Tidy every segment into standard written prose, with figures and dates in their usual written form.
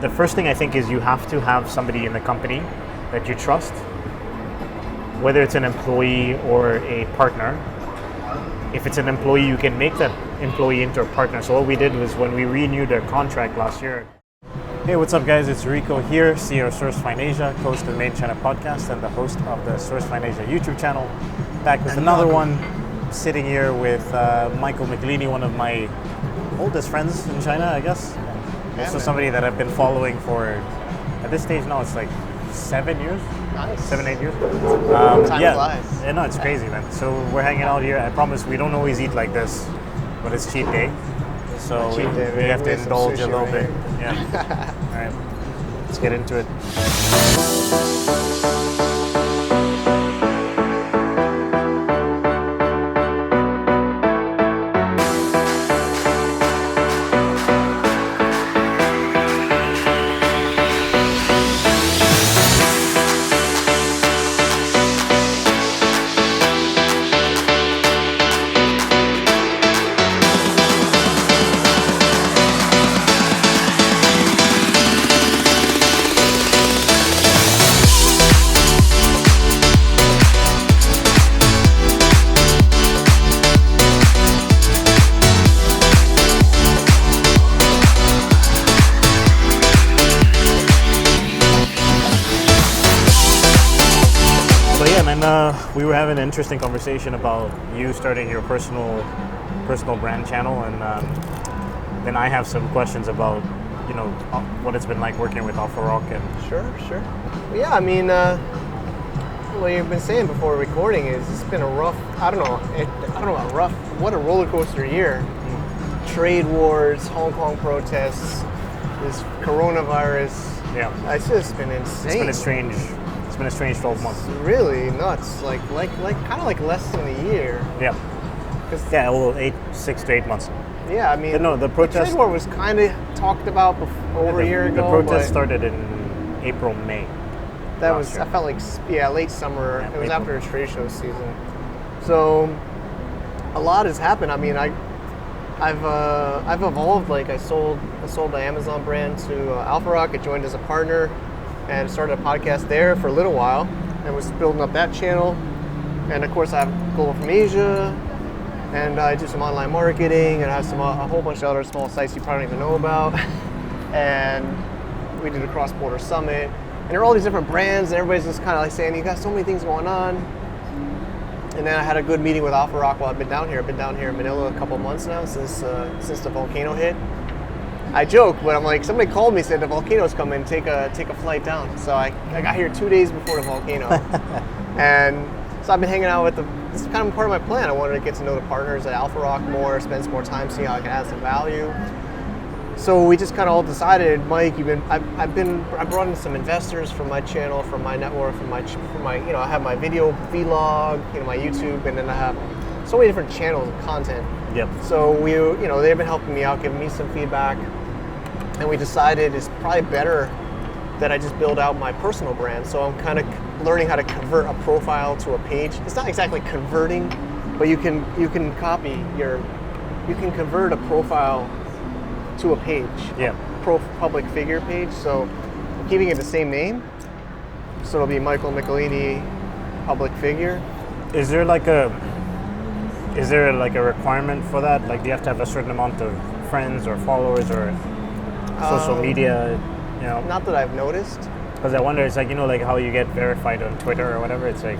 the first thing I think is you have to have somebody in the company that you trust, whether it's an employee or a partner. If it's an employee, you can make that employee into a partner. So what we did was when we renewed their contract last year. Hey, what's up guys? It's Rico here, CEO of SourceFind Asia, host of the Main Channel podcast and the host of the SourceFind Asia YouTube channel. Back with another one, sitting here with Michael Michelini, one of my oldest friends in China, I guess. Also somebody that I've been following for, at this stage now, it's like 7 years. Nice. 7-8 years. Time flies. Yeah, no, it's crazy, man. So we're hanging out here. I promise we don't always eat like this, but it's cheat day. So we have to indulge a little bit. Yeah. All right. Let's get into it. We were having an interesting conversation about you starting your personal brand channel, and then I have some questions about, you know, what it's been like working with Alpha Rock. And Sure. Well, yeah, I mean, what you've been saying before recording is it's been a rough, what a roller coaster year. Trade wars, Hong Kong protests, this coronavirus. Yeah, it's just been insane. It's been a strange 12 months. It's really nuts, like kind of like less than a year. Yeah. Yeah, well, 6 to 8 months. Yeah, I mean, no, the protest. trade war was kind of talked about over a year ago. The protest started in April, May. That was, year. I felt like, late summer. Yeah, it was April. after a trade show season. So a lot has happened. I mean, I've evolved. Like I sold the Amazon brand to Alpha Rock. I joined as a partner and started a podcast there for a little while and was building up that channel. And of course I have Global from Asia, and I do some online marketing, and I have a whole bunch of other small sites you probably don't even know about. And we did a cross-border summit, and there are all these different brands, and everybody's just kind of like saying, you got so many things going on. And then I had a good meeting with Alpha Rock while I've been down here. I've been down here in Manila a couple months now since the volcano hit. I joke, but I'm like, somebody called me, said the volcano's coming, take a flight down. So I got here 2 days before the volcano. And so I've been hanging out with this is kind of part of my plan. I wanted to get to know the partners at Alpha Rock more, spend some more time, see how I can add some value. So we just kind of all decided, Mike, I brought in some investors from my channel, from my network, from my I have my video vlog, my YouTube, and then I have so many different channels of content. Yep. So they've been helping me out, giving me some feedback. And we decided it's probably better that I just build out my personal brand. So I'm kind of learning how to convert a profile to a page. It's not exactly converting, but you can convert a profile to a page. Yeah. Public figure page. So I'm keeping it the same name. So it'll be Michael Michelini, public figure. Is there like a requirement for that? Like, do you have to have a certain amount of friends or followers or social media, Not that I've noticed. Because I wonder, it's like, like how you get verified on Twitter or whatever. It's like,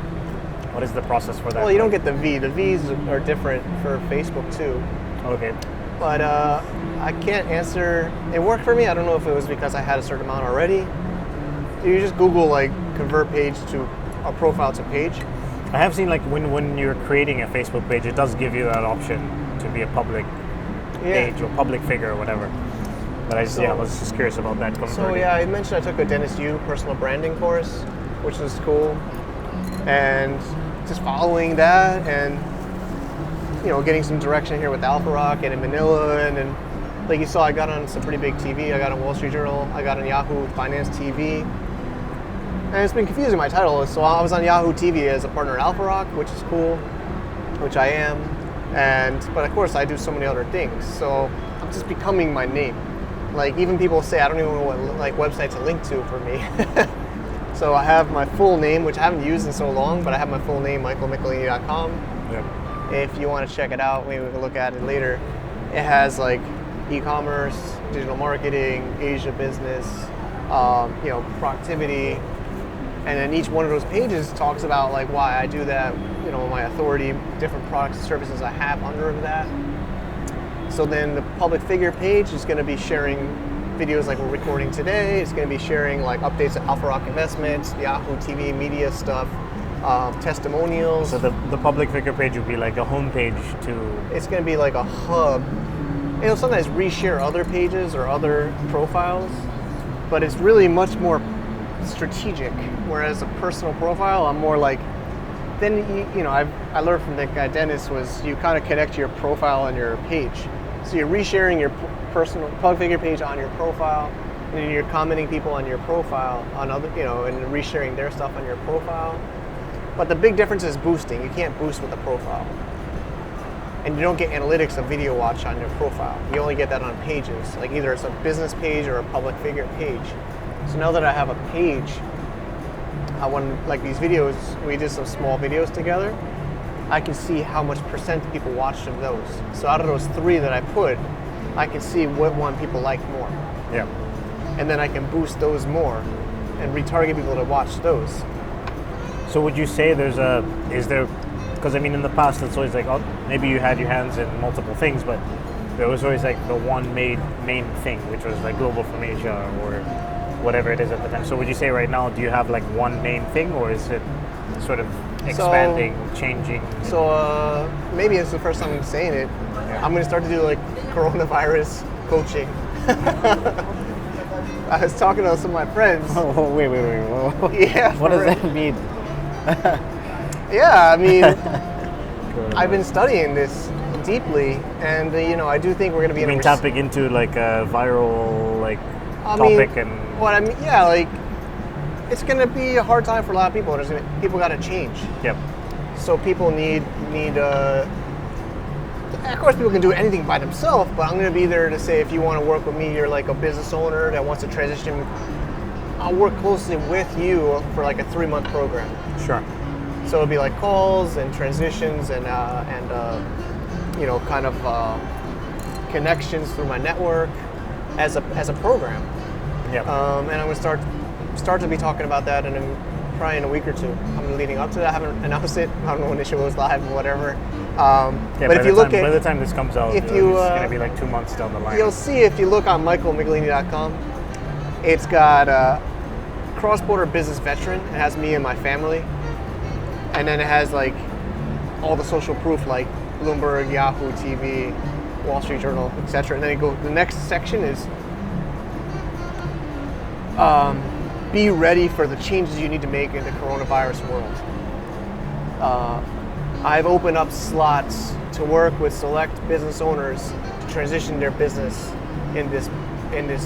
what is the process for that? Well, you don't get the V. The V's are different for Facebook too. Okay. But I can't answer. It worked for me. I don't know if it was because I had a certain amount already. You just Google like convert page to a profile to page. I have seen like when you're creating a Facebook page, it does give you that option to be a public page or public figure or whatever. But I was just curious about that. So yeah, I mentioned I took a Dennis Yu personal branding course, which was cool, and just following that and getting some direction here with Alpha Rock and in Manila, and then like you saw, I got on some pretty big TV. I got on Wall Street Journal. I got on Yahoo Finance TV. And it's been confusing my title. So I was on Yahoo TV as a partner at Alpha Rock, which is cool, which I am. But of course I do so many other things. So I'm just becoming my name. Like even people say I don't even know what like website to link to for me. So I have my full name, which I haven't used in so long, but I have my full name, michaelmichelini.com. Yep. If you want to check it out, maybe we can look at it later. It has like e-commerce, digital marketing, Asia business, productivity, and then each one of those pages talks about like why I do that, my authority, different products and services I have under that. So then the public figure page is going to be sharing videos like we're recording today. It's going to be sharing like updates of Alpha Rock Investments, Yahoo TV media stuff, testimonials. So the public figure page would be like a home page to... It's going to be like a hub. It'll sometimes reshare other pages or other profiles, but it's really much more strategic. Whereas a personal profile, I'm more like, then I learned from that guy Dennis was you kind of connect your profile and your page. So you're resharing your personal public figure page on your profile, and then you're commenting people on your profile on other, and resharing their stuff on your profile. But the big difference is boosting. You can't boost with a profile. And you don't get analytics of video watch on your profile. You only get that on pages. Like either it's a business page or a public figure page. So now that I have a page, I want like these videos, we did some small videos together. I can see how much percent people watched of those. So out of those 3 that I put, I can see what one people like more. Yeah. And then I can boost those more and retarget people to watch those. So would you say because I mean in the past it's always like, oh, maybe you had your hands in multiple things, but there was always like the one main thing, which was like Global from Asia or whatever it is at the time. So would you say right now, do you have like one main thing, or is it sort of expanding, changing? So maybe it's the first time I'm saying it. Yeah. I'm going to start to do like coronavirus coaching. I was talking to some of my friends. Oh, wait. Whoa. Yeah. What does that mean? Yeah, I mean, I've been studying this deeply, and I do think we're going to be tapping into like a viral topic it's going to be a hard time for a lot of people. People got to change. Yep. So people need. Of course, people can do anything by themselves, but I'm going to be there to say, if you want to work with me, you're like a business owner that wants to transition. I'll work closely with you for like a 3-month program. Sure. So it'll be like calls and transitions and connections through my network as a program. Yeah. And I'm going to start to be talking about that probably in a week or 2. I'm leading up to that. I haven't announced it. I don't know when the show goes live or whatever. But if you look at, by the time this comes out, it's going to be like 2 months down the line. You'll see if you look on michaelmichelini.com, it's got cross-border business veteran. It has me and my family. And then it has like all the social proof like Bloomberg, Yahoo TV, Wall Street Journal, etc. And then the next section is be ready for the changes you need to make in the coronavirus world. I've opened up slots to work with select business owners to transition their business in this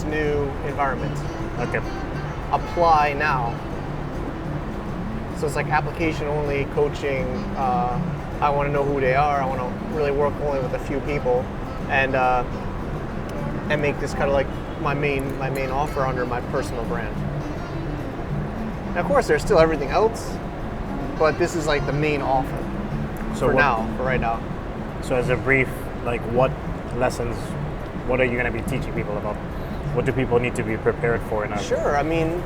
new environment. Okay. Apply now. So it's like application only coaching. I want to know who they are. I want to really work only with a few people, and make this kind of like my main offer under my personal brand. Now, of course, there's still everything else, but this is like the main offer for right now. So as a brief, like what lessons, what are you going to be teaching people about? What do people need to be prepared for? Sure. I mean,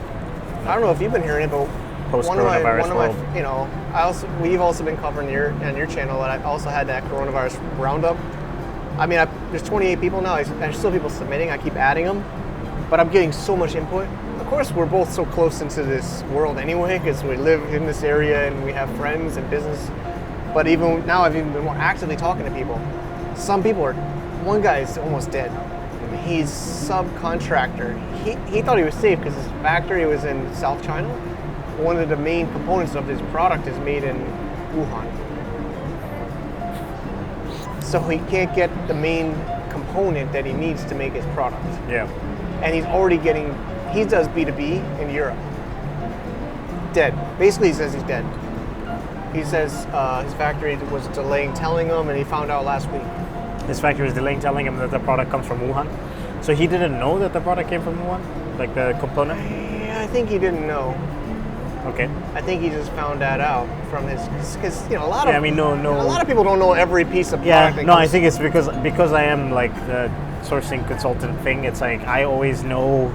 I don't know if you've been hearing it, but post-coronavirus world. We've also been covering on your channel, and I also had that coronavirus roundup. I mean, there's 28 people now. There's still people submitting. I keep adding them, but I'm getting so much input. Of course, we're both so close into this world anyway, because we live in this area and we have friends and business. But even now, I've even been more actively talking to people. Some people one guy is almost dead. He's subcontractor. He thought he was safe because his factory was in South China. One of the main components of his product is made in Wuhan. So he can't get the main component that he needs to make his product. Yeah. And he does B2B in Europe. Dead. Basically, he says he's dead. He says his factory was delaying telling him, and he found out last week. His factory was delaying telling him that the product comes from Wuhan? So he didn't know that the product came from Wuhan, like the component. Yeah, I think he didn't know. Okay. I think he just found that out from his, because a lot of no. a lot of people don't know every piece of Yeah, product. that no, I comes- think it's because I am like the sourcing consultant thing. It's like I always know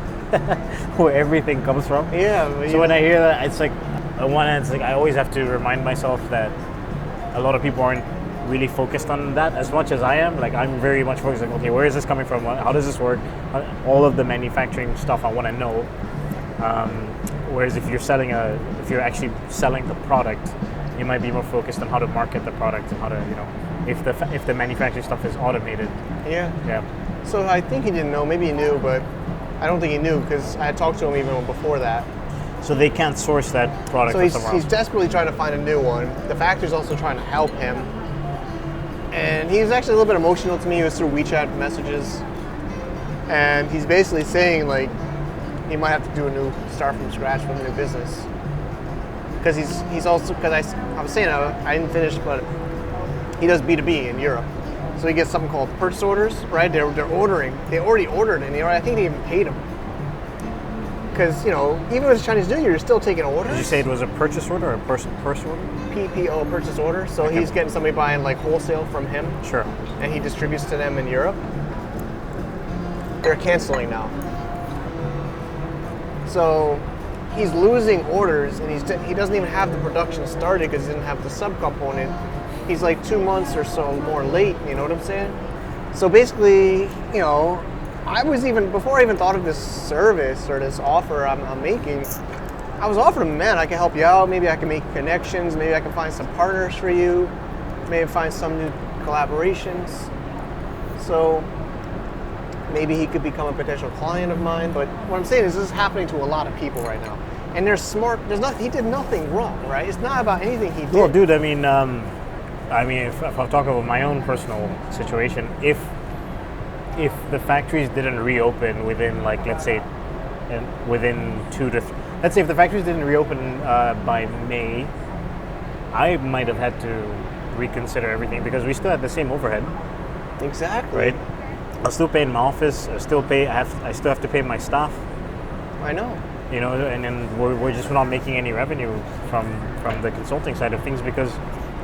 where everything comes from. Yeah. But So when I hear that, it's like on one hand, it's like I always have to remind myself that a lot of people aren't really focused on that as much as I am. Like I'm very much focused like, okay, where is this coming from? How does this work? All of the manufacturing stuff I want to know. Whereas if you're actually selling the product, you might be more focused on how to market the product and how to, if the manufacturing stuff is automated. yeah. Yeah. So I think he didn't know. Maybe he knew, but I don't think he knew because I had talked to him even before that. So they can't source that product So from somewhere he's else. desperately trying to find a new one. The factory's also trying to help him. And he's actually a little bit emotional to me. He was through WeChat messages. And he's basically saying like he might have to start from scratch with a new business. Because he's also, because I was saying I didn't finish, but he does B2B in Europe. So he gets something called purchase orders, right? They're ordering. They already ordered and I think they even paid him. Because, even with Chinese New Year, you're still taking orders. Did you say it was a purchase order or a purse order? PPO, purchase order. So Okay. he's getting somebody buying like wholesale from him, Sure. and he distributes to them in Europe. They're canceling now. So he's losing orders, and he doesn't even have the production started because he didn't have the subcomponent. He's like 2 months or so more late. You know what I'm saying? So basically, I was before I even thought of this service or this offer I'm making, I was offered him, man, I can help you out. Maybe I can make connections. Maybe I can find some partners for you. Maybe find some new collaborations. So maybe he could become a potential client of mine. But what I'm saying is this is happening to a lot of people right now. And they're smart. He did nothing wrong, right? It's not about anything he did. Well, dude, I mean, if I'll talk about my own personal situation, if the factories didn't reopen within, like, let's say, within let's say if the factories didn't reopen by May, I might have had to reconsider everything because we still had the same overhead, Exactly. right? I'll still pay in my office. I still have to pay my staff. I know. And then we're just not making any revenue from the consulting side of things because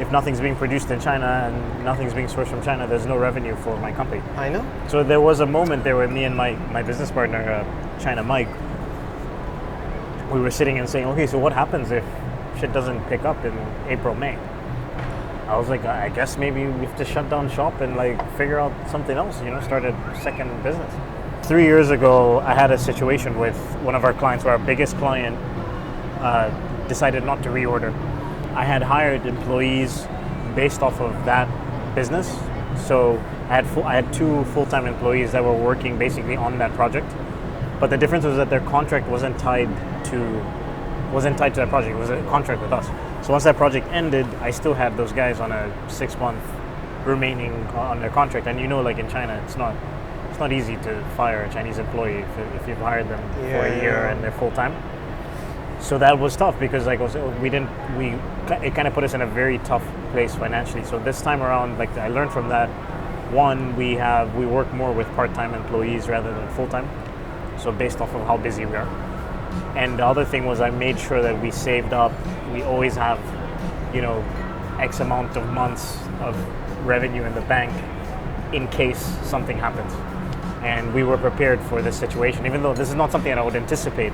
if nothing's being produced in China and nothing's being sourced from China, there's no revenue for my company. I know. So there was a moment there where me and my business partner, China Mike, we were sitting and saying, okay, so what happens if shit doesn't pick up in April, May? I was like, I guess maybe we have to shut down shop and like figure out something else, start a second business. 3 years ago, I had a situation with one of our clients where our biggest client decided not to reorder. I had hired employees based off of that business. So I had 2 full-time employees that were working basically on that project. But the difference was that their contract wasn't tied to that project. It was a contract with us. So once that project ended, I still had those guys on a 6-month remaining on their contract. And like in China, it's not easy to fire a Chinese employee if you've hired them for a year and they're full-time. So that was tough because it kind of put us in a very tough place financially. So this time around, like I learned from that, one, we work more with part-time employees rather than full-time. So based off of how busy we are. And the other thing was I made sure that we saved up. We always have, X amount of months of revenue in the bank in case something happens. And we were prepared for this situation, even though this is not something that I would anticipate.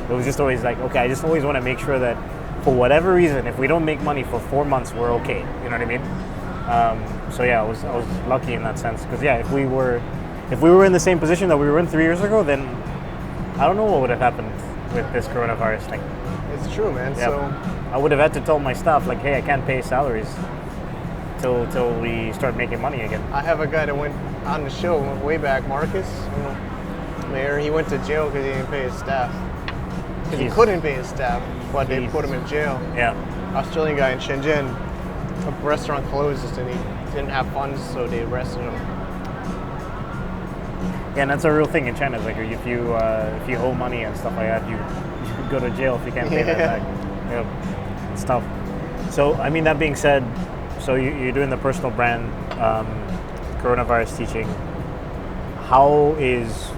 It was just always like, okay, I just always want to make sure that for whatever reason, if we don't make money for 4 months, we're okay. You know what I mean? So yeah, I was lucky in that sense. Because yeah, if we were in the same position that we were in 3 years ago, then I don't know what would have happened with this coronavirus thing. It's true, man. Yeah. So I would have had to tell my staff, like, hey, I can't pay salaries till we start making money again. I have a guy that went on the show way back, Marcus, Mayor. He went to jail because he didn't pay his staff. Because he Jeez. couldn't pay his staff, but they Jeez. put him in jail. Yeah. Australian guy in Shenzhen, a restaurant closed and he didn't have funds, so they arrested him. Yeah, and that's a real thing in China. It's like if you owe money and stuff like that, you go to jail if you can't pay that back. Yeah, it's tough. So, I mean, that being said, so you're doing the personal brand coronavirus teaching. how is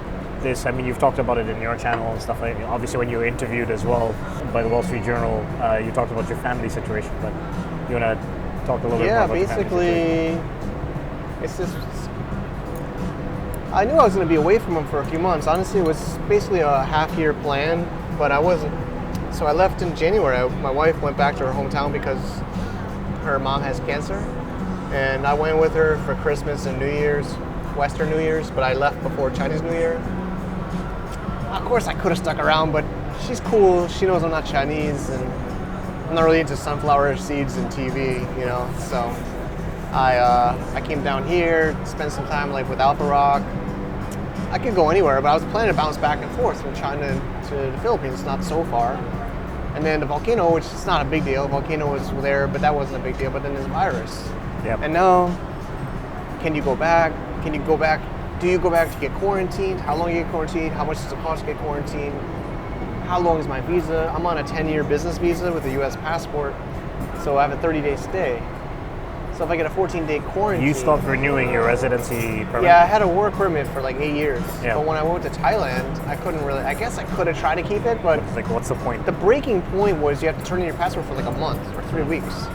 this? I mean, you've talked about it in your channel and stuff. Like, obviously, when you were interviewed as well by the Wall Street Journal, you talked about your family situation. But you want to talk a little bit more about your family situation? It's just. I knew I was going to be away from him for a few months. Honestly, it was basically a half-year plan, but I wasn't. So I left in January. My wife went back to her hometown because her mom has cancer, and I went with her for Christmas and New Year's, Western New Year's, but I left before Chinese New Year. Of course, I could have stuck around, but she's cool. She knows I'm not Chinese, and I'm not really into sunflower seeds and TV, you know. So I came down here, spent some time like with Alpha Rock. I could go anywhere, but I was planning to bounce back and forth from China to the Philippines, not so far. And then the volcano, which is not a big deal. The volcano was there, but that wasn't a big deal. But then this virus. Yep. And now, can you go back? Can you go back? Do you go back to get quarantined? How long do you get quarantined? How much does it cost to get quarantined? How long is my visa? I'm on a 10-year business visa with a U.S. passport, so I have a 30-day stay. So if I get a 14-day quarantine... You stopped renewing your residency permit? Yeah, I had a work permit for like 8 years. Yeah. But when I went to Thailand, I couldn't really... I guess I could have tried to keep it, but... Like, what's the point? The breaking point was you have to turn in your passport for like a month or 3 weeks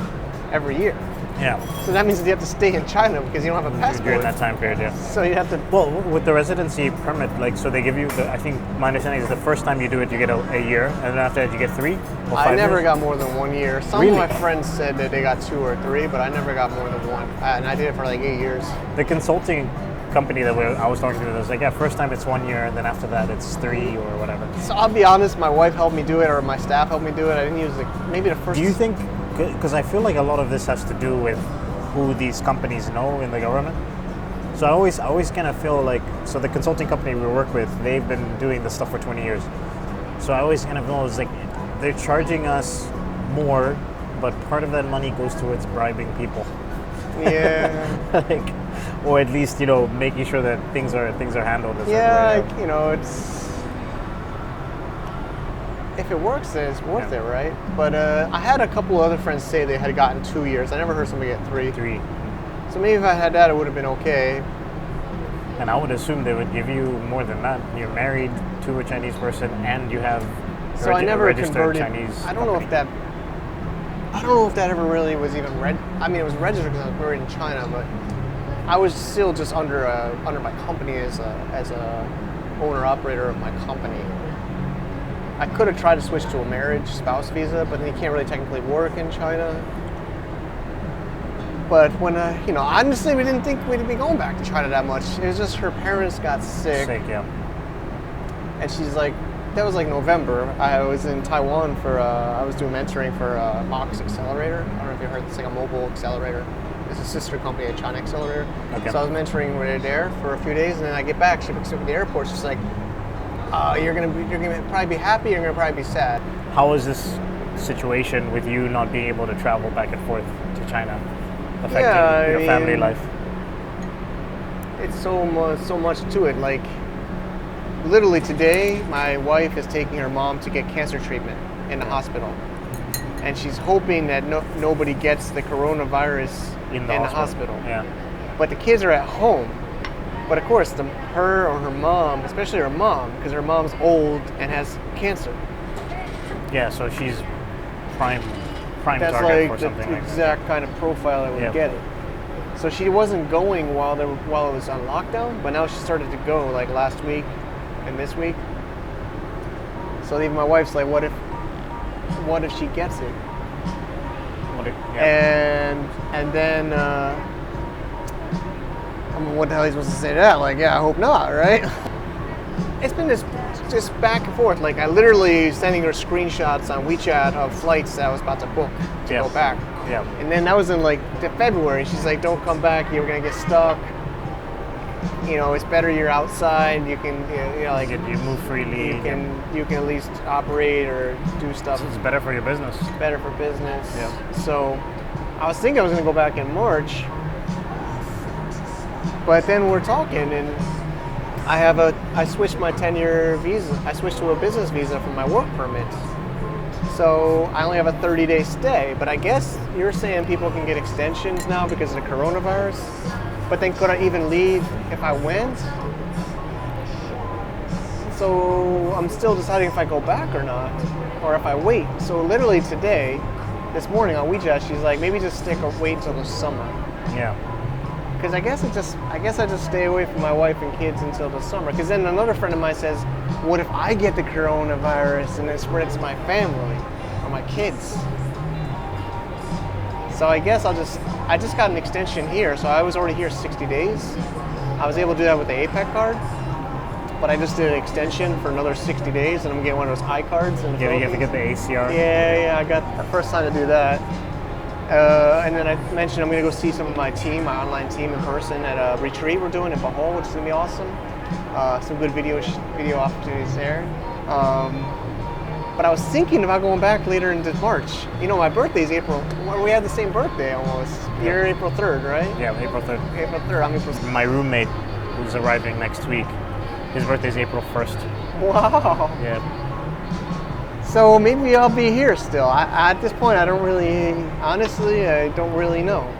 every year. Yeah. So that means that you have to stay in China because you don't have a passport. During that time period, yeah. So you have to... Well, with the residency permit, like, so they give you, I think my understanding is the first time you do it, you get a year, and then after that you get 3 or 5 I never years? got more than 1 year. Some Really? of my friends said that they got 2 or 3, but I never got more than 1. And I did it for like 8 years. The consulting company that I was talking to was like, yeah, first time it's 1 year, and then after that it's 3 or whatever. So I'll be honest, my wife helped me do it, or my staff helped me do it. I didn't use maybe the first... Do you think, because I feel like a lot of this has to do with who these companies know in the government. So I always kind of feel like, so the consulting company we work with, they've been doing this stuff for 20 years. So I always kind of know it's like they're charging us more, but part of that money goes towards bribing people. Yeah. Like, or at least, you know, making sure that things are handled. Yeah, like, you know, it's... If it works, then it's worth it, right? But I had a couple other friends say they had gotten 2 years. I never heard somebody get 3. 3. So maybe if I had that, it would have been okay. And I would assume they would give you more than that. You're married to a Chinese person, and you have So I never registered converted. Chinese I don't know if that. I don't know if that ever really was even I mean, it was registered because I was married in China, but I was still just under my company as a owner operator of my company. I could have tried to switch to a marriage spouse visa, but then you can't really technically work in China. But when, you know, honestly, we didn't think we'd be going back to China that much. It was just her parents got sick. Yeah. And she's like, that was like November. I was in Taiwan for, I was doing mentoring for Mox Accelerator. I don't know if you heard, it's like a mobile accelerator. It's a sister company at China Accelerator. Okay. So I was mentoring right there for a few days, and then I get back. She picks me up at the airport. She's like, you're gonna probably be happy. You're gonna probably be sad. How is this situation with you not being able to travel back and forth to China affecting your family life? It's so much to it. Like, literally today, my wife is taking her mom to get cancer treatment in the hospital, and she's hoping that nobody gets the coronavirus in the hospital. Yeah. But the kids are at home. But of course, her or her mom, especially her mom, because her mom's old and has cancer. Yeah, so she's prime That's target like for something the like that. exact kind of profile that would get it. So she wasn't going while it was on lockdown, but now she started to go like last week and this week. So even my wife's like, what if she gets it? And then what the hell are you supposed to say to that? Like, yeah, I hope not, right? It's been this just back and forth. Like, I literally sending her screenshots on WeChat of flights that I was about to book to go back. Yeah. And then that was in like February. She's like, don't come back. You're gonna get stuck. You know, it's better you're outside. You can, you know, like you move freely. You can at least operate or do stuff. It's better for your business. Better for business. Yeah. So I was thinking I was gonna go back in March. But then we're talking, and I switched my 10-year visa. I switched to a business visa for my work permit. So I only have a 30-day stay. But I guess you're saying people can get extensions now because of the coronavirus. But then could I even leave if I went? So I'm still deciding if I go back or not, or if I wait. So literally today, this morning on WeChat, she's like, maybe just wait until the summer. Yeah. Because I guess I just stay away from my wife and kids until the summer. Because then another friend of mine says, what if I get the coronavirus and it spreads to my family or my kids? So I guess I just got an extension here. So I was already here 60 days. I was able to do that with the APEC card. But I just did an extension for another 60 days, and I'm getting one of those iCards. Yeah, you have to get the ACR. Yeah, I got the first time to do that. And then I mentioned I'm going to go see some of my team, my online team in person at a retreat we're doing in Bohol, which is going to be awesome. Some good video opportunities there. But I was thinking about going back later into March. You know, my birthday's April. We have the same birthday almost. You're April 3rd, right? Yeah, April 3rd. April 3rd. I'm April 3rd. My roommate, who's arriving next week, his birthday's April 1st. Wow. Yeah. So maybe I'll be here still. At this point, I don't really, honestly, I don't really know.